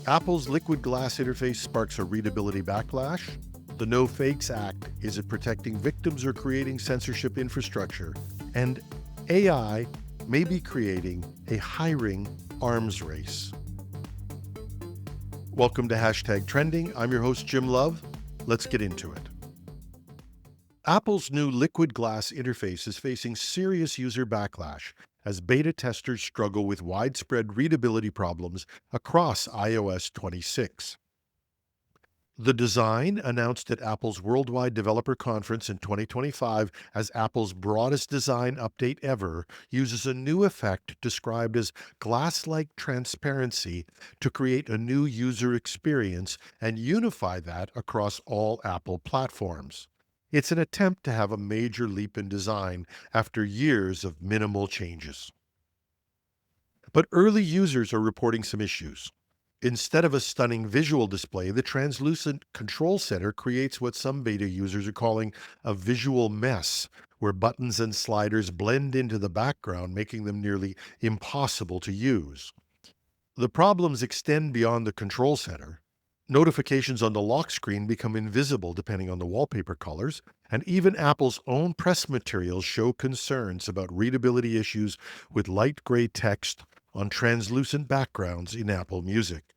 Apple's liquid glass interface sparks a readability backlash. The No Fakes Act, is it protecting victims or creating censorship infrastructure? And AI may be creating a hiring arms race. Welcome to Hashtag Trending. I'm your host, Jim Love. Let's get into it. Apple's new liquid glass interface is facing serious user backlash as beta testers struggle with widespread readability problems across iOS 26. The design, announced at Apple's Worldwide Developer Conference in 2025 as Apple's broadest design update ever, uses a new effect described as glass-like transparency to create a new user experience and unify that across all Apple platforms. It's an attempt to have a major leap in design after years of minimal changes. But early users are reporting some issues. Instead of a stunning visual display, the translucent control center creates what some beta users are calling a visual mess, where buttons and sliders blend into the background, making them nearly impossible to use. The problems extend beyond the control center. Notifications on the lock screen become invisible depending on the wallpaper colors, and even Apple's own press materials show concerns about readability issues with light gray text on translucent backgrounds in Apple Music.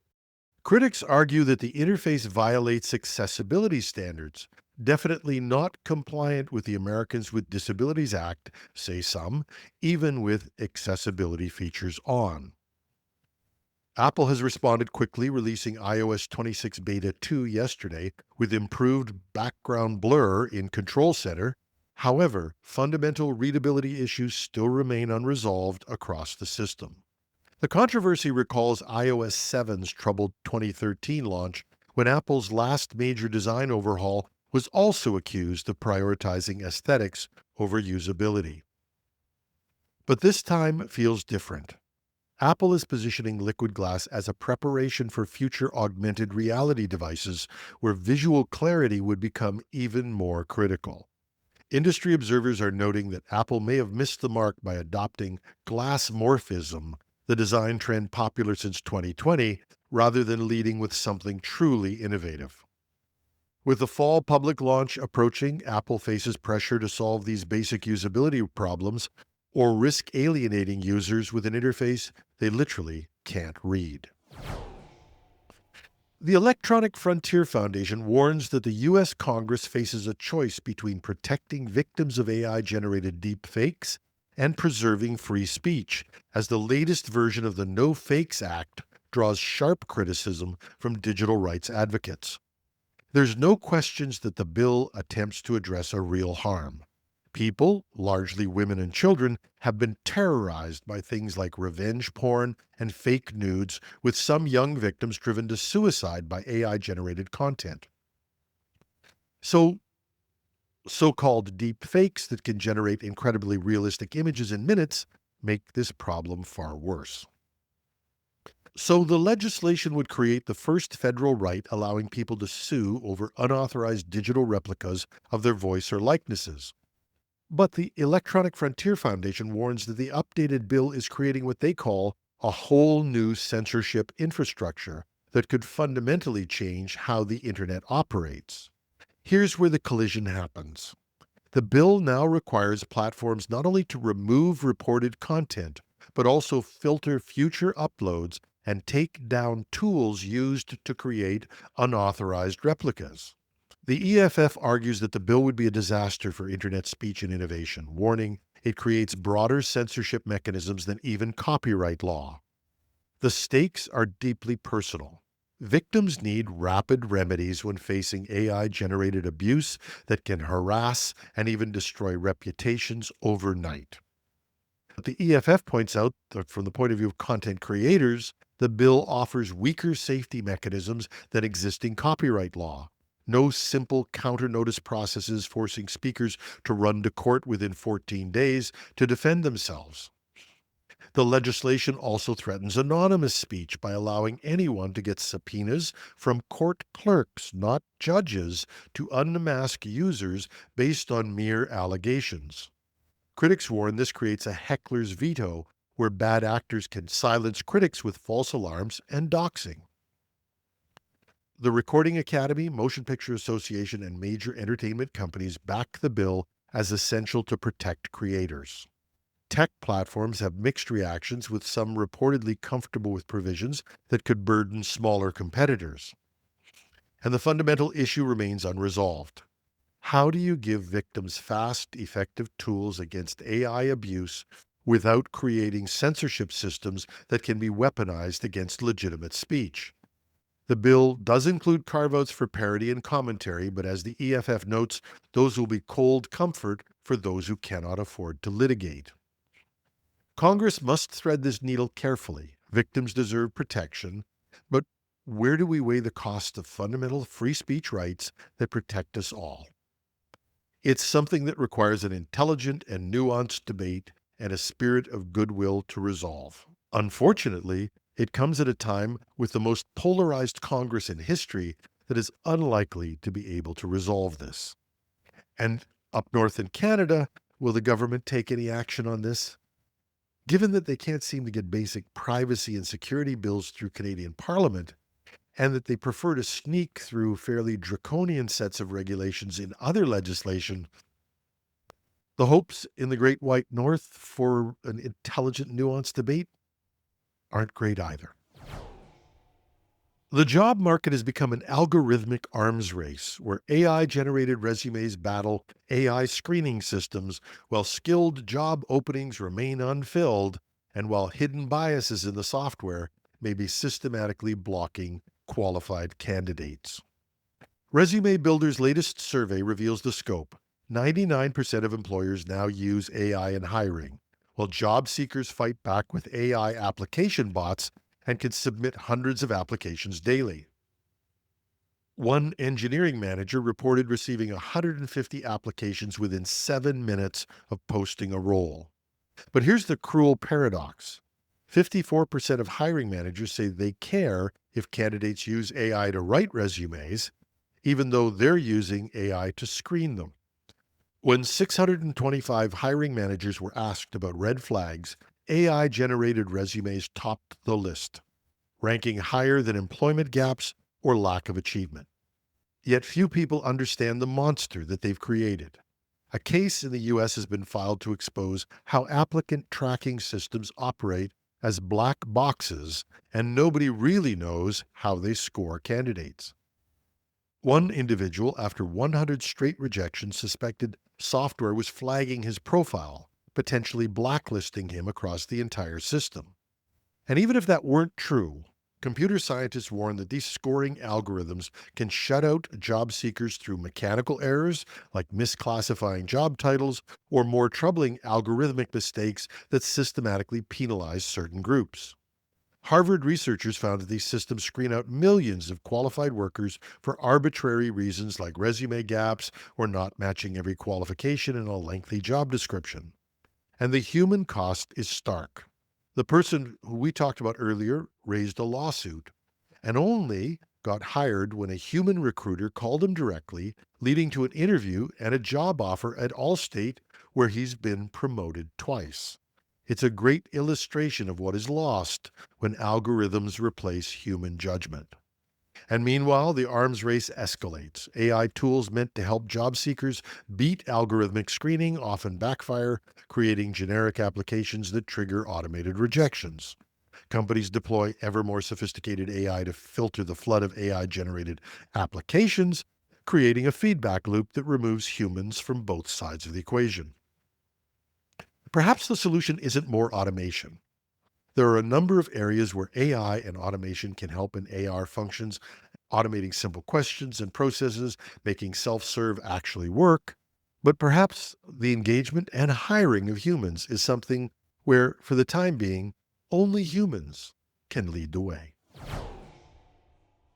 Critics argue that the interface violates accessibility standards, definitely not compliant with the Americans with Disabilities Act, say some, even with accessibility features on. Apple has responded quickly, releasing iOS 26 Beta 2 yesterday with improved background blur in Control Center. However, fundamental readability issues still remain unresolved across the system. The controversy recalls iOS 7's troubled 2013 launch, when Apple's last major design overhaul was also accused of prioritizing aesthetics over usability. But this time feels different. Apple is positioning liquid glass as a preparation for future augmented reality devices where visual clarity would become even more critical. Industry observers are noting that Apple may have missed the mark by adopting glass morphism, the design trend popular since 2020, rather than leading with something truly innovative. With the fall public launch approaching, Apple faces pressure to solve these basic usability problems or risk alienating users with an interface they literally can't read. The Electronic Frontier Foundation warns that the U.S. Congress faces a choice between protecting victims of AI-generated deepfakes and preserving free speech, as the latest version of the No Fakes Act draws sharp criticism from digital rights advocates. There's no question that the bill attempts to address a real harm. People, largely women and children, have been terrorized by things like revenge porn and fake nudes, with some young victims driven to suicide by AI-generated content. So-called deep fakes that can generate incredibly realistic images in minutes make this problem far worse. So the legislation would create the first federal right allowing people to sue over unauthorized digital replicas of their voice or likenesses. But the Electronic Frontier Foundation warns that the updated bill is creating what they call a whole new censorship infrastructure that could fundamentally change how the internet operates. Here's where the collision happens. The bill now requires platforms not only to remove reported content, but also filter future uploads and take down tools used to create unauthorized replicas. The EFF argues that the bill would be a disaster for internet speech and innovation, warning it creates broader censorship mechanisms than even copyright law. The stakes are deeply personal. Victims need rapid remedies when facing AI-generated abuse that can harass and even destroy reputations overnight. But the EFF points out that from the point of view of content creators, the bill offers weaker safety mechanisms than existing copyright law. No simple counter-notice processes forcing speakers to run to court within 14 days to defend themselves. The legislation also threatens anonymous speech by allowing anyone to get subpoenas from court clerks, not judges, to unmask users based on mere allegations. Critics warn this creates a heckler's veto, where bad actors can silence critics with false alarms and doxing. The Recording Academy, Motion Picture Association, and major entertainment companies back the bill as essential to protect creators. Tech platforms have mixed reactions, with some reportedly comfortable with provisions that could burden smaller competitors. And the fundamental issue remains unresolved. How do you give victims fast, effective tools against AI abuse without creating censorship systems that can be weaponized against legitimate speech? The bill does include carve-outs for parody and commentary, but as the EFF notes, those will be cold comfort for those who cannot afford to litigate. Congress must thread this needle carefully. Victims deserve protection, but where do we weigh the cost of fundamental free speech rights that protect us all? It's something that requires an intelligent and nuanced debate and a spirit of goodwill to resolve. Unfortunately, it comes at a time with the most polarized Congress in history that is unlikely to be able to resolve this. And up north in Canada, will the government take any action on this? Given that they can't seem to get basic privacy and security bills through Canadian Parliament, and that they prefer to sneak through fairly draconian sets of regulations in other legislation, the hopes in the Great White North for an intelligent, nuanced debate aren't great either. The job market has become an algorithmic arms race where AI-generated resumes battle AI screening systems while skilled job openings remain unfilled and while hidden biases in the software may be systematically blocking qualified candidates. Resume Builder's latest survey reveals the scope. 99% of employers now use AI in hiring, while job seekers fight back with AI application bots and can submit hundreds of applications daily. One engineering manager reported receiving 150 applications within 7 minutes of posting a role. But here's the cruel paradox. 54% of hiring managers say they care if candidates use AI to write resumes, even though they're using AI to screen them. When 625 hiring managers were asked about red flags, AI-generated resumes topped the list, ranking higher than employment gaps or lack of achievement. Yet few people understand the monster that they've created. A case in the U.S. has been filed to expose how applicant tracking systems operate as black boxes, and nobody really knows how they score candidates. One individual, after 100 straight rejections, suspected software was flagging his profile, potentially blacklisting him across the entire system. And even if that weren't true, computer scientists warn that these scoring algorithms can shut out job seekers through mechanical errors like misclassifying job titles or more troubling algorithmic mistakes that systematically penalize certain groups. Harvard researchers found that these systems screen out millions of qualified workers for arbitrary reasons like resume gaps or not matching every qualification in a lengthy job description. And the human cost is stark. The person who we talked about earlier raised a lawsuit and only got hired when a human recruiter called him directly, leading to an interview and a job offer at Allstate, where he's been promoted twice. It's a great illustration of what is lost when algorithms replace human judgment. And meanwhile, the arms race escalates. AI tools meant to help job seekers beat algorithmic screening often backfire, creating generic applications that trigger automated rejections. Companies deploy ever more sophisticated AI to filter the flood of AI-generated applications, creating a feedback loop that removes humans from both sides of the equation. Perhaps the solution isn't more automation. There are a number of areas where AI and automation can help in AR functions, automating simple questions and processes, making self-serve actually work. But perhaps the engagement and hiring of humans is something where, for the time being, only humans can lead the way.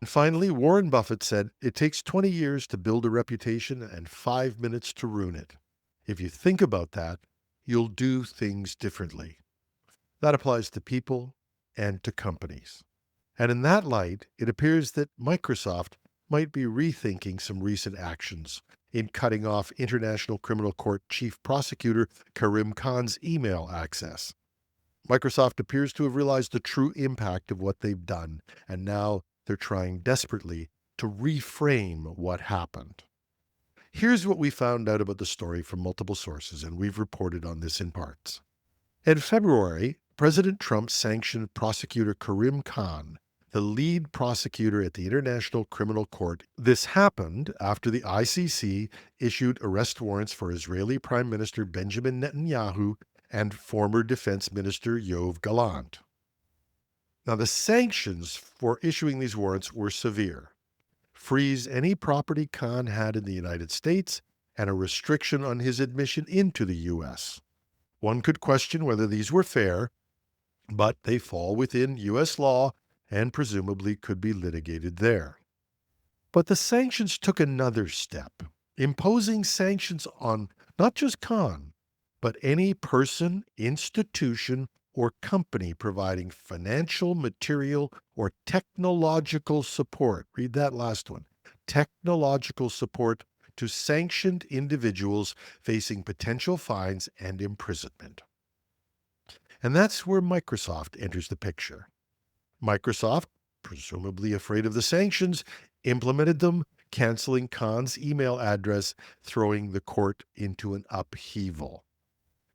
And finally, Warren Buffett said, "It takes 20 years to build a reputation and 5 minutes to ruin it. If you think about that, you'll do things differently." That applies to people and to companies. And in that light, it appears that Microsoft might be rethinking some recent actions in cutting off International Criminal Court Chief Prosecutor Karim Khan's email access. Microsoft appears to have realized the true impact of what they've done, and now they're trying desperately to reframe what happened. Here's what we found out about the story from multiple sources, and we've reported on this in parts. In February, President Trump sanctioned Prosecutor Karim Khan, the lead prosecutor at the International Criminal Court. This happened after the ICC issued arrest warrants for Israeli Prime Minister Benjamin Netanyahu and former Defense Minister Yoav Gallant. Now, the sanctions for issuing these warrants were severe. Freeze any property Khan had in the United States and a restriction on his admission into the U.S. One could question whether these were fair, but they fall within U.S. law and presumably could be litigated there. But the sanctions took another step, imposing sanctions on not just Khan, but any person, institution, or company providing financial, material, or technological support. Read that last one. Technological support to sanctioned individuals facing potential fines and imprisonment. And that's where Microsoft enters the picture. Microsoft, presumably afraid of the sanctions, implemented them, canceling Khan's email address, throwing the court into an upheaval.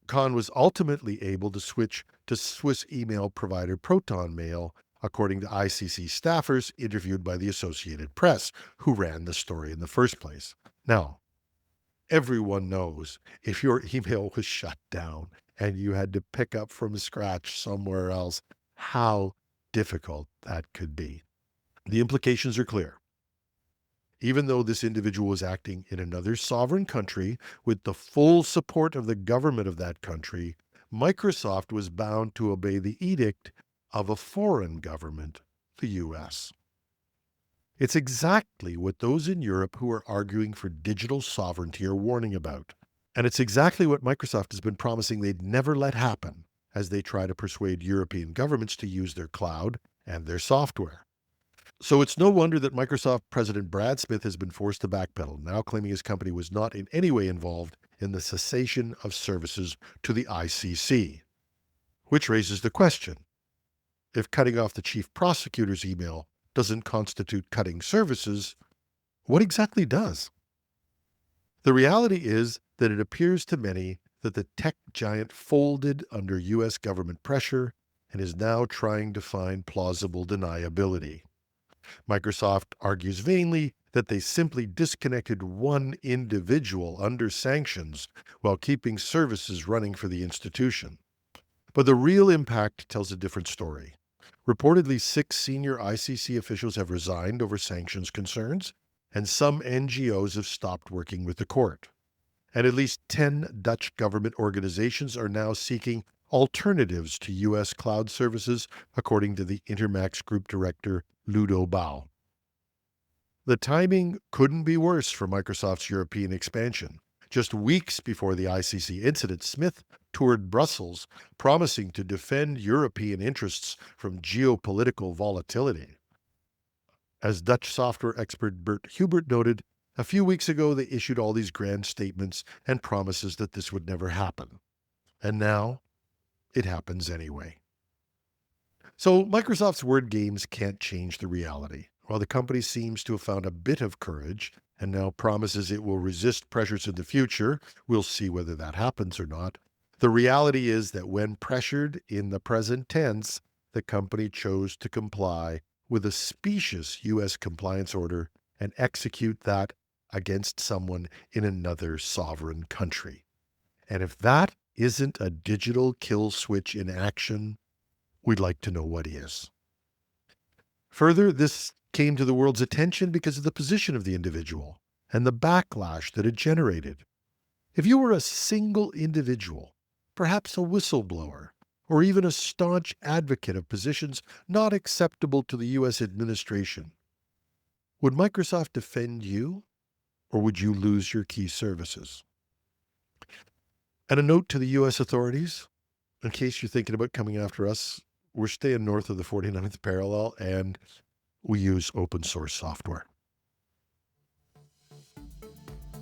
Khan was ultimately able to switch to Swiss email provider Proton Mail, according to ICC staffers interviewed by the Associated Press, who ran the story in the first place. Now, everyone knows if your email was shut down and you had to pick up from scratch somewhere else, how difficult that could be. The implications are clear. Even though this individual was acting in another sovereign country with the full support of the government of that country, Microsoft was bound to obey the edict of a foreign government, the U.S. It's exactly what those in Europe who are arguing for digital sovereignty are warning about. And it's exactly what Microsoft has been promising they'd never let happen as they try to persuade European governments to use their cloud and their software. So it's no wonder that Microsoft President Brad Smith has been forced to backpedal, now claiming his company was not in any way involved in the cessation of services to the ICC. Which raises the question, if cutting off the chief prosecutor's email doesn't constitute cutting services, what exactly does? The reality is that it appears to many that the tech giant folded under U.S. government pressure and is now trying to find plausible deniability. Microsoft argues vainly that they simply disconnected one individual under sanctions while keeping services running for the institution. But the real impact tells a different story. Reportedly, 6 senior ICC officials have resigned over sanctions concerns, and some NGOs have stopped working with the court. And at least 10 Dutch government organizations are now seeking alternatives to U.S. cloud services, according to the Intermax Group Director Ludo Bau. The timing couldn't be worse for Microsoft's European expansion. Just weeks before the ICC incident, Smith toured Brussels, promising to defend European interests from geopolitical volatility. As Dutch software expert Bert Hubert noted, a few weeks ago they issued all these grand statements and promises that this would never happen. And now, it happens anyway. So Microsoft's word games can't change the reality. While the company seems to have found a bit of courage and now promises it will resist pressures in the future, we'll see whether that happens or not, the reality is that when pressured in the present tense, the company chose to comply with a specious U.S. compliance order and execute that against someone in another sovereign country. And if that isn't a digital kill switch in action, we'd like to know what is. Further, this came to the world's attention because of the position of the individual and the backlash that it generated. If you were a single individual, perhaps a whistleblower, or even a staunch advocate of positions not acceptable to the U.S. administration, would Microsoft defend you, or would you lose your key services? And a note to the U.S. authorities, in case you're thinking about coming after us, we're staying north of the 49th parallel, and we use open source software.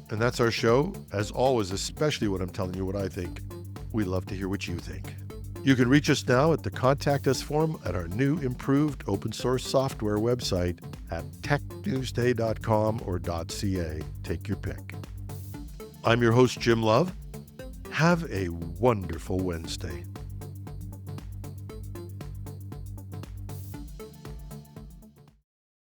And that's our show. As always, especially when I'm telling you what I think, we'd love to hear what you think. You can reach us now at the Contact Us form at our new improved open source software website at technewsday.com or .ca. Take your pick. I'm your host, Jim Love. Have a wonderful Wednesday.